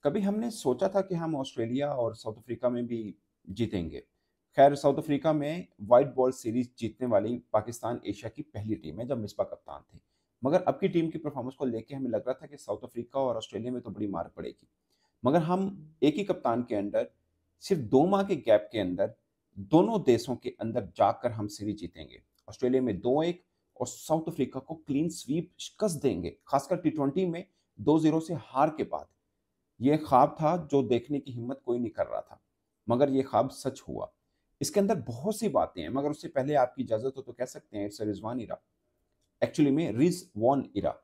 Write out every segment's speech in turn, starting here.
कभी हमने सोचा था कि हम ऑस्ट्रेलिया और साउथ अफ्रीका में भी जीतेंगे। खैर साउथ अफ्रीका में व्हाइट बॉल सीरीज जीतने वाली पाकिस्तान एशिया की पहली टीम है जब मिस्बा कप्तान थे। मगर अब की टीम की परफॉर्मेंस को लेके हमें लग रहा था कि साउथ अफ्रीका और ऑस्ट्रेलिया में तो बड़ी मार पड़ेगी। मगर हम एक ही कप्तान के अंडर सिर्फ 2 माह के गैप के अंदर दोनों देशों के अंदर जाकर हम सीरीज जीतेंगे। ऑस्ट्रेलिया में 2-1 और साउथ अफ्रीका को क्लीन स्वीप शिकस्त देंगे, खासकर टी20 में 2-0 से हार के बाद। ये ख्वाब था जो देखने की हिम्मत कोई नहीं कर रहा था, मगर ये ख्वाब सच हुआ। इसके अंदर बहुत सी बातें हैं, मगर उससे पहले आपकी इजाज़त हो तो कह सकते हैं it's a Rizwan era. Actually में रिजवान इरा,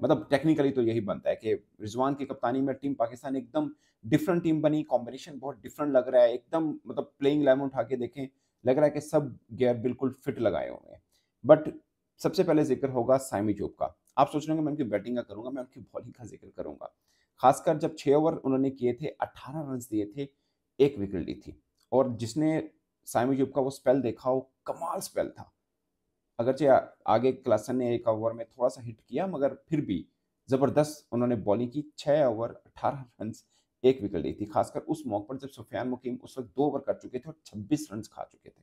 मतलब टेक्निकली तो यही बनता है कि रिजवान की कप्तानी में टीम पाकिस्तान एकदम डिफरेंट टीम बनी, कॉम्बिनेशन बहुत डिफरेंट लग रहा है, एकदम मतलब प्लेइंग 11 उठा के देखें, लग रहा है कि सब गियर बिल्कुल फिट लगाए हुए हैं। बट सबसे पहले ज़िक्र होगा सामी जोब का। आप सोच रहे होंगे मैं उनकी बैटिंग का करूँगा, मैं उनकी बॉलिंग का ज़िक्र करूँगा। खासकर जब 6 ओवर उन्होंने किए थे, 18 रन्स दिए थे, 1 विकेट ली थी और जिसने सामी जोब का वो स्पेल देखा, वो कमाल स्पेल था। अगरचे आगे क्लासन ने 1 ओवर में थोड़ा-सा हिट किया, मगर फिर भी ज़बरदस्त उन्होंने बॉलिंग की। 6 ओवर 18 रन्स, 1 विकेट ली थी। खासकर उस मौके पर जब सुफियान मुकीम उस वक़्त 2 ओवर कर चुके थे और 26 रन्स खा चुके थे।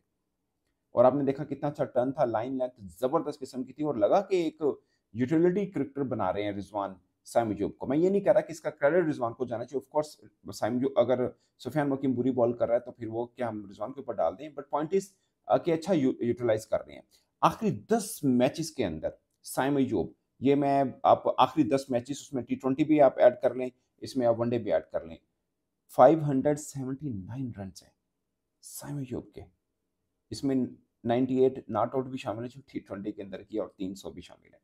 और आपने देखा कितना अच्छा टर्न था, लाइन लेंथ ज़बरदस्त किस्म की थी और लगा कि एक यूटिलिटी क्रिकेटर बना रहे हैं रिजवान सामी जोब को। मैं ये नहीं कह रहा कि इसका क्रेडिट रिजवान को जाना चाहिए। ऑफ कोर्स सामी जो अगर सुफियान मुकीम बुरी बॉल कर रहा है तो फिर वो क्या हम रिजवान के ऊपर डाल दें? बट पॉइंट इज़ कि अच्छा यूटिलाइज़ कर रहे हैं। आखिरी 10 मैचेस के अंदर सामी जोब, ये मैं आप आखिरी 10 मैचेस उसमें टी20 भी आप ऐड कर लें, इसमें आप वनडे भी ऐड कर लें। 579 रन्स हैं सामी जोब के। इसमें 98 नॉट आउट भी शामिल है जो टी20 के अंदर की और 300 भी शामिल है।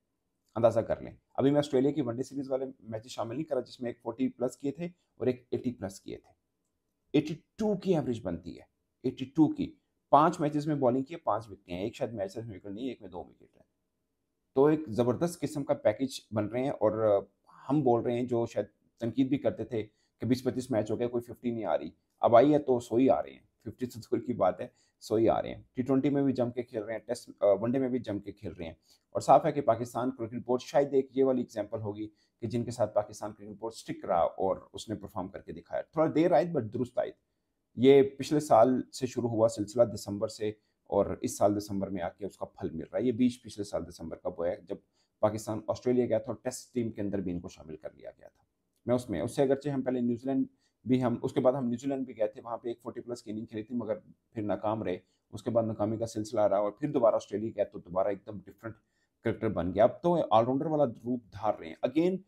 अंदाजा कर लें। अभी मैं ऑस्ट्रेलिया की वनडे सीरीज वाले मैचेस शामिल नहीं कर रहा जिसमें एक 40 प्लस किए थे और एक 80 प्लस किए थे। 82 की एवरेज बनती है। 82 की। 5 मैचेस में बॉलिंग की है, 5 विकेटें हैं। एक शायद मैच में विकेट नहीं है, एक में 2 विकेट है। तो एक ज़बरदस्त किस्म का पैकेज बन रहे हैं और हम बोल रहे हैं जो शायद तनकीद भी करते थे कि 20-25 मैच हो गए, कोई 50 नहीं आ रही। अब आई है तो 100 ही आ रहे हैं। 50 तो दूर की बात है, 100 ही आ रहे हैं। टी20 में भी जम के खेल रहे हैं, वनडे में भी जम के खेल रहे हैं और साफ है कि पाकिस्तान क्रिकेट बोर्ड शायद एक ये वाली एग्जांपल होगी कि जिनके साथ पाकिस्तान क्रिकेट बोर्ड स्टिक रहा और उसने परफॉर्म करके दिखाया। थोड़ा देर आई बट दुरुस्त आई। ये पिछले साल से शुरू हुआ सिलसिला दिसंबर से और इस साल दिसंबर में आके उसका फल मिल रहा है। ये बीज पिछले साल दिसंबर का बोया है जब पाकिस्तान ऑस्ट्रेलिया गया था और टेस्ट टीम के अंदर भी इनको शामिल कर लिया गया था। मैं उसमें उससे अगरचे हम पहले न्यूजीलैंड भी हम उसके बाद हम न्यूजीलैंड भी गए थे, वहाँ पे एक 40 प्लस की इनिंग खेली थी मगर फिर नाकाम रहे। उसके बाद नाकामी का सिलसिला रहा और फिर दोबारा ऑस्ट्रेलिया गया तो दोबारा एकदम डिफरेंट क्रिकेटर बन गया। अब तो ऑलराउंडर वाला रूप धार रहे हैं। अगेन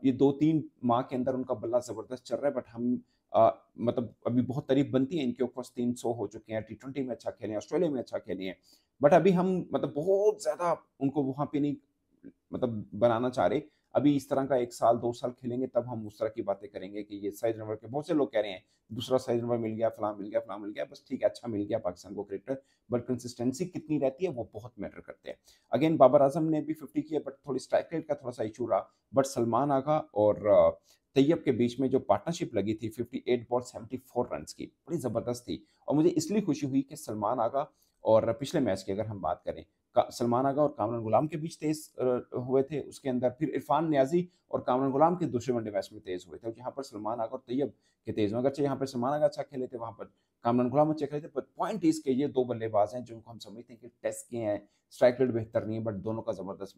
ये 2-3 माह के अंदर उनका बल्ला ज़बरदस्त चल रहा है बट हम मतलब अभी बहुत तारीफ बनती है इनके ऊपर। 300 हो चुके हैं, टी20 में अच्छा खेले हैं, ऑस्ट्रेलिया में अच्छा खेले हैं, बट अभी हम मतलब बहुत ज्यादा उनको वहां पे नहीं मतलब बनाना चाह रहे। अभी इस तरह का 1 साल 2 साल खेलेंगे तब हम उस तरह की बातें करेंगे कि ये साइज नंबर के बहुत से लोग कह रहे हैं दूसरा साइज नंबर मिल गया, फलां मिल गया, फलां मिल गया। बस ठीक है, अच्छा मिल गया पाकिस्तान को क्रिकेटर, बट कंसिस्टेंसी कितनी रहती है वो बहुत मैटर करते हैं। अगेन बाबर आजम ने भी 50 किया बट थोड़ी स्ट्राइक रेट का थोड़ा सा इशू रहा। बट सलमान आगा और तैयब के बीच में जो पार्टनरशिप लगी थी 58 बॉल 74 रन्स की, बड़ी ज़बरदस्त थी। और मुझे इसलिए खुशी हुई कि सलमान आगा और पिछले मैच की अगर हम बात करें, सलमान आगा और कामरान गुलाम के बीच तेज हुए थे। उसके अंदर फिर इरफान न्याजी और कामरान गुलाम के दूसरे वनडे मैच में तेज हुए थे, जहाँ पर सलमान आगा और तैयब के तेज हुए। अगरचे यहाँ पर सलमान आगा अच्छा खेले थे, वहाँ पर कामरान गुलाम अच्छे खेले थे, बट पॉइंट इज के ये दो बल्लेबाज हैं जिनको हम समझते हैं कि टेस्ट के हैं। स्ट्राइक रेट बेहतर नहीं है बट दोनों का जबरदस्त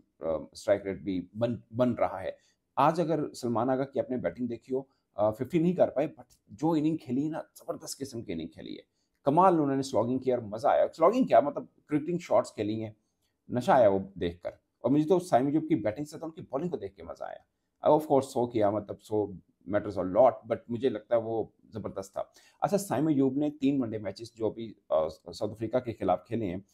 स्ट्राइक रेट भी बन रहा है। आज अगर सलमान आगा की आपने बैटिंग देखी हो, 50 नहीं कर पाए बट जो इनिंग खेली है ना, जबरदस्त किस्म की इनिंग खेली है। कमाल उन्होंने स्लॉगिंग किया और मजा आया। स्लॉगिंग क्या मतलब क्रिकेटिंग शॉट्स खेली हैं, नशा आया वो देखकर। और मुझे तो साइम अयूब की बैटिंग से तो उनकी बॉलिंग को देख के मजा आया। अब ऑफ कोर्स 100 किया मतलब 100 मैटर्स अ लॉट, बट मुझे लगता है वो जबरदस्त था। अच्छा, साइम अयूब ने 3 वनडे मैचेस जो अभी साउथ अफ्रीका के खिलाफ खेले हैं,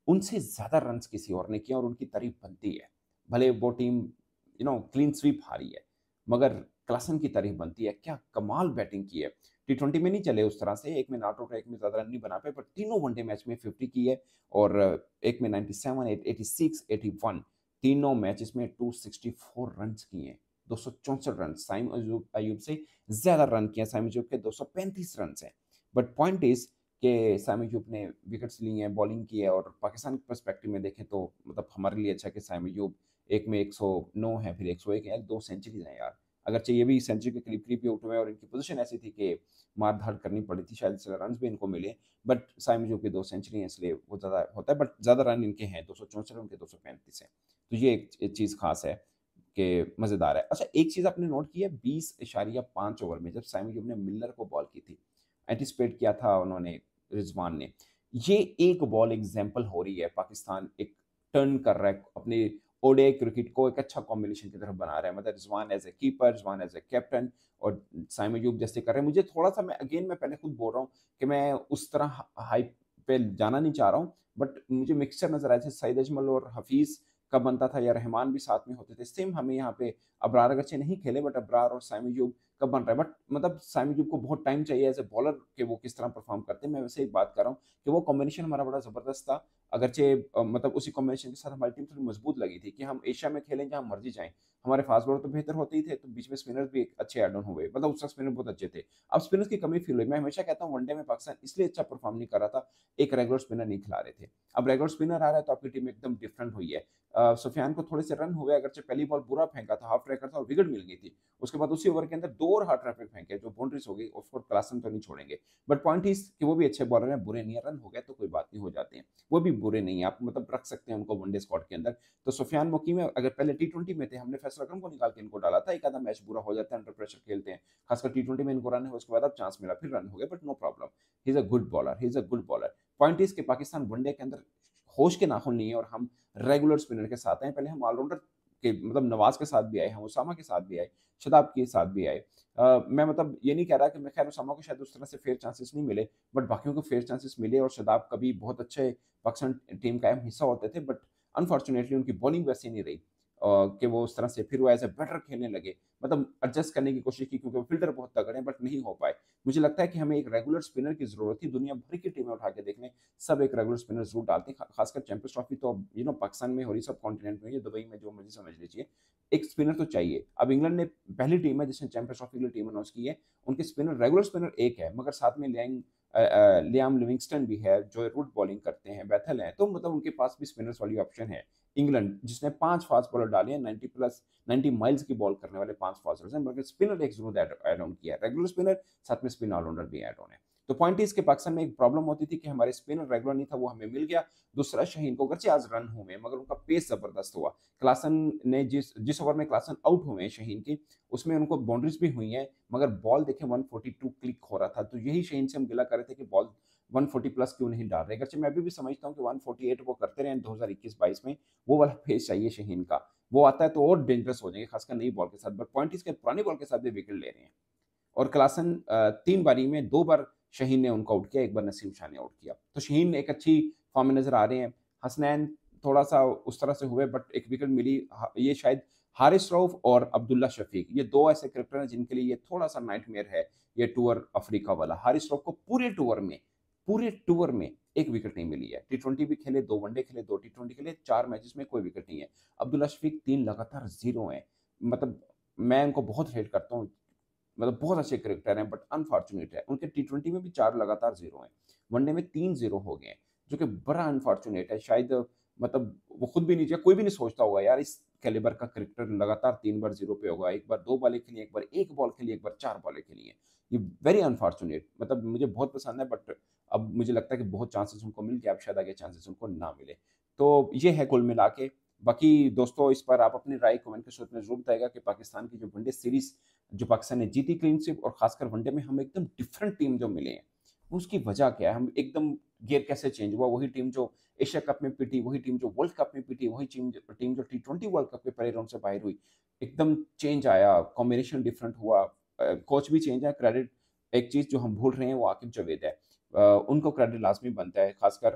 उनसे ज्यादा रन्स किसी और ने किया और उनकी तारीफ बनती है। भले वो टीम क्लीन स्वीप हारी है, मगर क्लासन की तारीफ बनती है। क्या कमाल बैटिंग की है। टी20 में नहीं चले उस तरह से, एक में नॉट आउट, एक में ज्यादा रन नहीं बना पाए, पर तीनों वनडे मैच में 50 की है और एक में 97, 86, 81, तीनों मैचेस में 264 रन किए हैं। 264 रन साइम अयूब अयूब से ज्यादा रन किए। साइम अयूब के 235 रन हैं। बट पॉइंट इज कि साइम अयूब ने विकेट्स लिए हैं, बॉलिंग की है और पाकिस्तान के पर्सपेक्टिव में देखें तो मतलब हमारे लिए अच्छा है कि साइम अयूब एक में 109 है, फिर 101 है, 2 सेंचुरीज हैं यार। अगरचे ये भी सेंचुरी के करीब ही आउट हुए और इनकी पोजीशन ऐसी थी कि मार धाड़ करनी पड़ी थी, शायद इसलिए रन भी इनको मिले, बट साइम अयूब की 2 सेंचुरी हैं इसलिए वो ज़्यादा होता है, बट ज़्यादा रन इनके हैं, 264 उनके 235 हैं। तो ये एक चीज़ खास है कि मज़ेदार है। अच्छा, एक चीज़ आपने नोट की है, 20.5 ओवर में जब साइम अयूब ने मिलर को बॉल की थी, एंटिसिपेट किया था उन्होंने रिजवान ने, ये एक बॉल एग्जाम्पल हो रही है, पाकिस्तान एक टर्न कर रहा है अपने ओडीआई क्रिकेट को एक अच्छा कॉम्बिनेशन की तरफ बना रहा है, मतलब Rizwan as a keeper, Rizwan as a captain और साइम अयूब जैसे कर रहे हैं। मुझे थोड़ा सा, मैं पहले खुद बोल रहा हूँ कि मैं उस तरह हाइप पे जाना नहीं चाह रहा हूँ, बट मुझे मिक्सचर नजर आया, जैसे सईद अजमल और हफीज का बनता था या रहमान भी साथ में होते थे, सेम हमें यहाँ पे अबरार अगरचे नहीं खेले, बट अबरार और साइम अयूब कब बन रहा है, बट मतलब साइम अयूब को बहुत टाइम चाहिए एज ए बॉलर कि वो किस तरह परफॉर्म करते हैं। मैं वैसे एक बात कर रहा हूँ कि वो कॉम्बिनेशन हमारा बड़ा जबरदस्त था, अगरचे मतलब उसी कॉम्बिनेशन के साथ हमारी टीम थोड़ी मजबूत लगी थी कि हम एशिया में खेलें जहाँ मर्जी जाएं, हमारे फास्ट बॉलर तो बेहतर होते ही थे, तो बीच में स्पिनर्स भी अच्छे एड ऑन हुए, मतलब उस स्पिनर बहुत अच्छे थे। अब स्पिनर्स की कमी फील हुई। मैं हमेशा कहता हूँ वनडे में पाकिस्तान इसलिए अच्छा परफॉर्म नहीं कर रहा था, एक रेगुलर स्पिनर नहीं खिला रहे थे। अब रेगुलर स्पिनर आ रहा है तो आपकी टीम एकदम डिफरेंट हुई है। सुफियान को थोड़े से रन हुए, अगरचे पहली बॉल बुरा फेंका था, हाफ ट्रैकर था और विकेट मिल गई थी, उसके बाद उसी ओवर के अंदर 2 और हार्ड ट्रैफिक फेंके जो बाउंड्रीज हो गई, उसको क्लासन तो नहीं छोड़ेंगे, बट पॉइंट इज कि वो भी अच्छे बॉलर हैं, बुरे नहीं है, रन हो गए तो कोई बात नहीं, हो जाते हैं, वो भी बुरे नहीं है, आप मतलब रख सकते हैं उनको वनडे स्क्वाड के अंदर। तो सुफियान मुकीम अगर पहले टी20 में थे, हमने फैसल अकरम को निकाल के इनको डाला था, एक आधा मैच बुरा हो जाता है, अंडर प्रेशर खेलते हैं, खासकर टी20 में इनको रन है, उसके बाद अब चांस मिला, फिर रन हो गए, but no problem, he is a good bowler, he is a good bowler. Point is कि पाकिस्तान वनडे के अंदर होश के नाखुन नहीं है और हम रेगुलर स्पिनर के साथ हैं। पहले हम ऑलराउंडर के मतलब नवाज के साथ भी आए, हम उसामा के साथ भी आए, शदाब के साथ भी आए। मैं मतलब ये नहीं कह रहा कि मैं खैर उसामा को शायद उस तरह से फेयर चांसेस नहीं मिले, बट बाकियों को फेयर चांसेस मिले और शदाब कभी बहुत अच्छे पाकिस्तान टीम का अहम हिस्सा होते थे, बट अनफॉर्चुनेटली उनकी बॉलिंग वैसी नहीं रही कि वो उस तरह से फिर वो एज ए बैटर खेलने लगे, मतलब एडजस्ट करने की कोशिश की क्योंकि वो फील्डर बहुत तगड़े हैं, बट नहीं हो पाए। मुझे लगता है कि हमें एक रेगुलर स्पिनर की जरूरत थी, दुनिया भर की टीमें उठा के देख लें, सब एक रेगुलर स्पिनर जरूर डालते हैं, खासकर चैंपियंस ट्रॉफी तो पाकिस्तान में हो रही, सब कॉन्टिनेंट में, ये दुबई में जो मर्जी समझ लीजिए, एक स्पिनर तो चाहिए। अब इंग्लैंड ने पहली टीम है जिसने चैंपियंस ट्रॉफी के लिए टीम अनाउंस की है, उनके स्पिनर रेगुलर स्पिनर एक है, मगर साथ में लियाम लिविंगस्टन भी है जो रूट बॉलिंग करते हैं, बैथल है, तो मतलब उनके पास भी स्पिनर्स वाली ऑप्शन है। इंग्लैंड जिसने 5 फास्ट बॉलर डाले हैं, 90 माइल्स की बॉल करने वाले 5 फास्टर्स हैं, मगर स्पिनर एक जरूर ऐड ऑन किया है, रेगुलर स्पिनर साथ में स्पिन ऑलराउंडर भी ऐड ऑन है। तो पॉइंट इज के पाकिस्तान में एक प्रॉब्लम होती थी कि हमारे स्पिनर रेगुलर नहीं था, वो हमें मिल गया। दूसरा, शहीन को अगरचे आज रन हुए मगर उनका पेस जबरदस्त हुआ। क्लासन ने जिस ओवर में क्लासन आउट हुए हैं शहीन की, उसमें उनको बाउंड्रीज भी हुई हैं, मगर बॉल देखें 142 क्लिक हो रहा था, तो यही शहीन से हम गिला कर रहे थे कि बॉल 140 प्लस क्यों नहीं डाल रहे। अगरचे मैं अभी भी समझता हूँ कि 148 वो करते रहे 2021-22 में, वो वाला पेस चाहिए शहीन का, वो आता है तो और डेंजरस हो जाएंगे, खासकर नई बॉल के साथ, बट पॉइंट इसके पुरानी बॉल के साथ भी विकेट ले रहे हैं। और क्लासन 3 बारी में 2 बार शहीन ने उनको आउट किया, एक बार नसीम शाह ने आउट किया, तो शहीन एक अच्छी फॉर्म में नजर आ रहे हैं। हसनैन थोड़ा सा उस तरह से हुए, बट एक विकेट मिली, ये शायद हारिस रऊफ और अब्दुल्ला शफीक, ये 2 ऐसे क्रिकेटर हैं जिनके लिए ये थोड़ा सा नाइटमेयर है, ये टूर अफ्रीका वाला। हारिस रऊफ को पूरे टूर में एक विकेट नहीं मिली है, टी20 भी खेले, 2 वनडे खेले, 2 टी20 खेले, 4 मैचेस में कोई विकेट नहीं है। अब्दुल्ला शफीक 3 लगातार जीरो है, मतलब मैं उनको बहुत हेट करता हूँ, मतलब बहुत अच्छे क्रिकेटर हैं, बट अनफॉर्चुनेट है, उनके टी20 में भी 4 लगातार जीरो हैं, वनडे में 3 जीरो हो गए हैं, जो कि बड़ा अनफॉर्चुनेट है। शायद मतलब वो खुद भी नहीं, कोई भी नहीं सोचता होगा यार इस कैलिबर का क्रिकेटर लगातार 3 बार जीरो पे होगा, एक बार 2 बॉलें खेली, एक बार 1 बॉल खेली, एक बार 4 बॉलें खेली है, ये वेरी अनफॉर्चुनेट, मतलब मुझे बहुत पसंद है, बट अब मुझे लगता है कि बहुत चांसेस उनको मिल गए, अब शायद आगे चांसेस उनको ना मिले। तो ये है कुल मिला के। बाकी दोस्तों, इस पर आप अपनी राय कमेंट के सूत्र में जरूर बताएगा कि पाकिस्तान की जो वनडे सीरीज जो पाकिस्तान ने जीती क्लीन स्वीप, और खासकर वनडे में हम एकदम डिफरेंट टीम जो मिले हैं, उसकी वजह क्या है, हम एकदम गियर कैसे चेंज हुआ, वही टीम जो एशिया कप में पिटी, वही टीम जो वर्ल्ड कप में पिटी, वही टीम जो टी20 वर्ल्ड कप के पहले राउंड से बाहर हुई, एकदम चेंज आया, कॉम्बिनेशन डिफरेंट हुआ, कोच भी चेंज है, क्रेडिट एक चीज जो हम भूल रहे हैं वो आकिब जावेद है, उनको क्रेडिट लाजमी बनता है, खासकर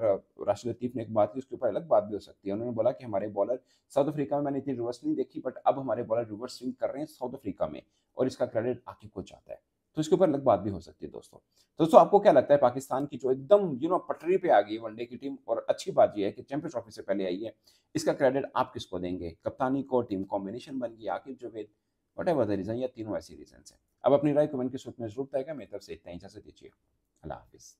राशिद लतीफ ने एक बात की, उसके ऊपर अलग बात भी हो सकती है, उन्होंने बोला कि हमारे बॉलर साउथ अफ्रीका में, मैंने इतनी रिवर्स नहीं देखी, बट अब हमारे बॉलर रिवर्स स्विंग कर रहे हैं साउथ अफ्रीका में, और इसका क्रेडिट आकिब को जाता है, तो इसके ऊपर अलग बात भी हो सकती है। दोस्तों आपको क्या लगता है, पाकिस्तान की जो एकदम पटरी पे आ गई वनडे की टीम, और अच्छी बात यह है कि चैंपियंस ट्रॉफी से पहले आई है, इसका क्रेडिट आप किसको देंगे, कप्तानी को, टीम कॉम्बिनेशन बन गई, Aqib Javed, whatever the reason, या तीनों ऐसी रीजन है। अब अपनी राय कमेंट के सूत्र में जरूर बताएगा। मेरी तरफ से इतना ही, इजाजत दीजिए, अल्लाह हाफिज।